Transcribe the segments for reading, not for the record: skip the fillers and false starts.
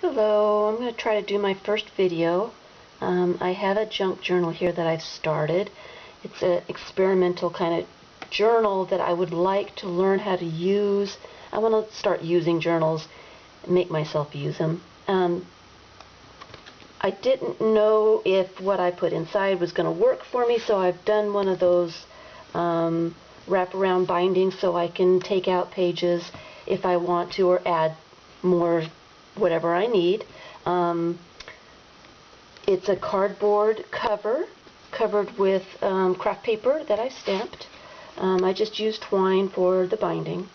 Hello, I'm going to try to do my first video. I have a junk journal here that I've started. It's an experimental kind of journal that I would like to learn how to use. I want to start using journals and make myself use them. I didn't know if what I put inside was going to work for me, so I've done one of those wraparound bindings so I can take out pages if I want to or add more whatever I need. It's a cardboard cover covered with craft paper that I stamped. I just used twine for the binding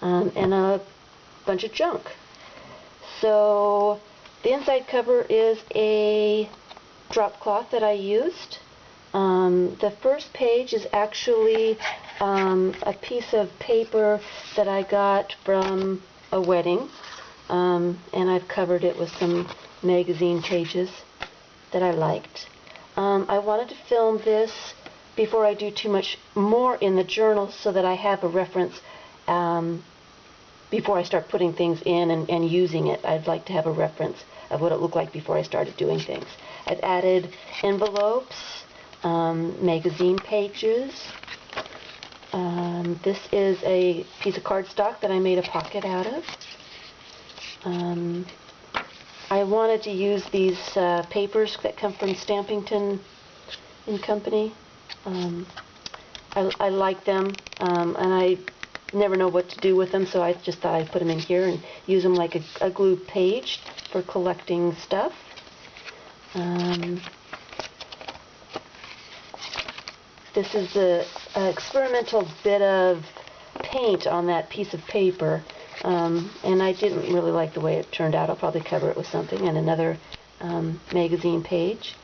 and a bunch of junk. So the inside cover is a drop cloth that I used. The first page is actually a piece of paper that I got from a wedding. And I've covered it with some magazine pages that I liked. I wanted to film this before I do too much more in the journal so that I have a reference before I start putting things in and using it. I'd like to have a reference of what it looked like before I started doing things. I've added envelopes, magazine pages. This is a piece of cardstock that I made a pocket out of. I wanted to use these papers that come from Stampington and Company. I like them, and I never know what to do with them, so I just thought I'd put them in here and use them like a glue page for collecting stuff. This is the experimental bit of paint on that piece of paper. And I didn't really like the way it turned out. I'll probably cover it with something, and another magazine page.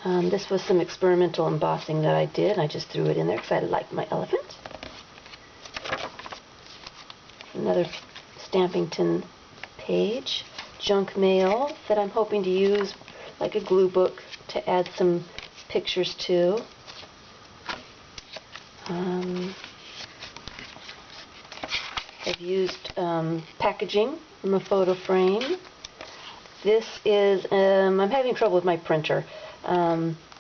This was some experimental embossing that I did. I just threw it in there because I liked my elephant. Another Stampington page. Junk mail that I'm hoping to use like a glue book to add some pictures to. I've used packaging from a photo frame. This is, I'm having trouble with my printer.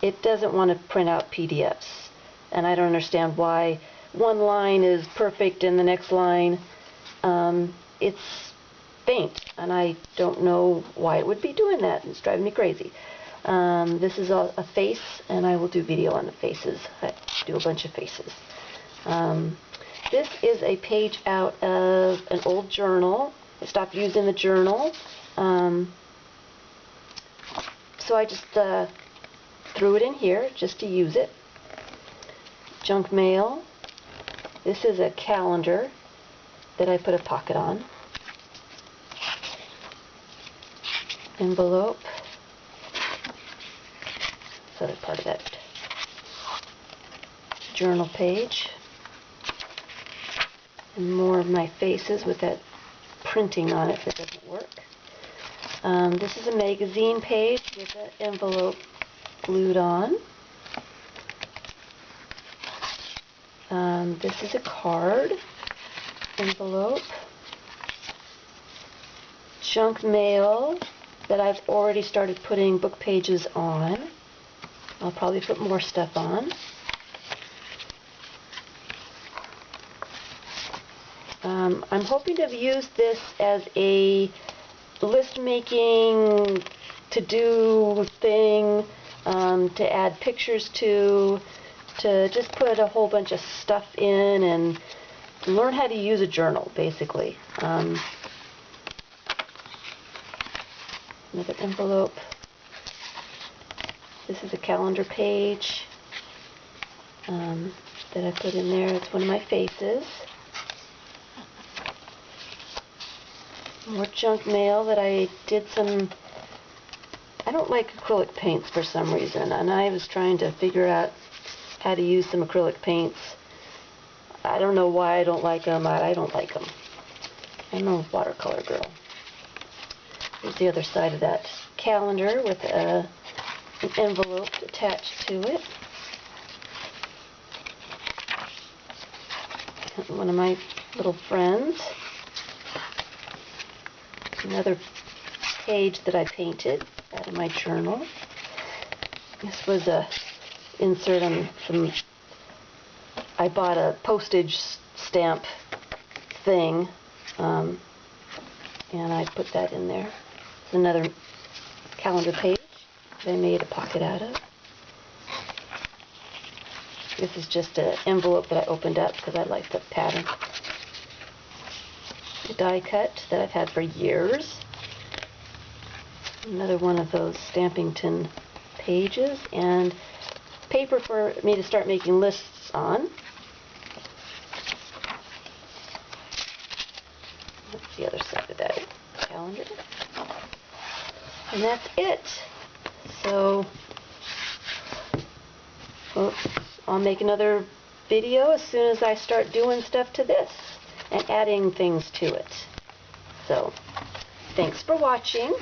It doesn't want to print out PDFs, and I don't understand why one line is perfect and the next line it's faint, and I don't know why it would be doing that. It's driving me crazy. This is a face, and I will do video on the faces. I do a bunch of faces. This is a page out of an old journal. I stopped using the journal, so I just threw it in here just to use it. Junk mail. This is a calendar that I put a pocket on. Envelope. This other part of that journal page. And more of my faces with that printing on it that doesn't work. This is a magazine page with an envelope glued on. This is a card envelope. Junk mail that I've already started putting book pages on. I'll probably put more stuff on. I'm hoping to have used this as a list-making to-do thing, to add pictures to just put a whole bunch of stuff in and learn how to use a journal, basically. Another envelope. This is a calendar page that I put in there. It's one of my faces. More junk mail that I did some. I don't like acrylic paints for some reason, and I was trying to figure out how to use some acrylic paints. I don't know why I don't like them. I don't like them. I'm a watercolor girl. Here's the other side of that calendar with an envelope attached to it. One of my little friends. Another page that I painted out of my journal. This was a insert on some, I bought a postage stamp thing, and I put that in there. It's another calendar page that I made a pocket out of. This is just an envelope that I opened up because I like the pattern. A die cut that I've had for years. Another one of those stamping tin pages, and paper for me to start making lists on. That's the other side of that calendar. And that's it. So, I'll make another video as soon as I start doing stuff to this and adding things to it. So, thanks for watching.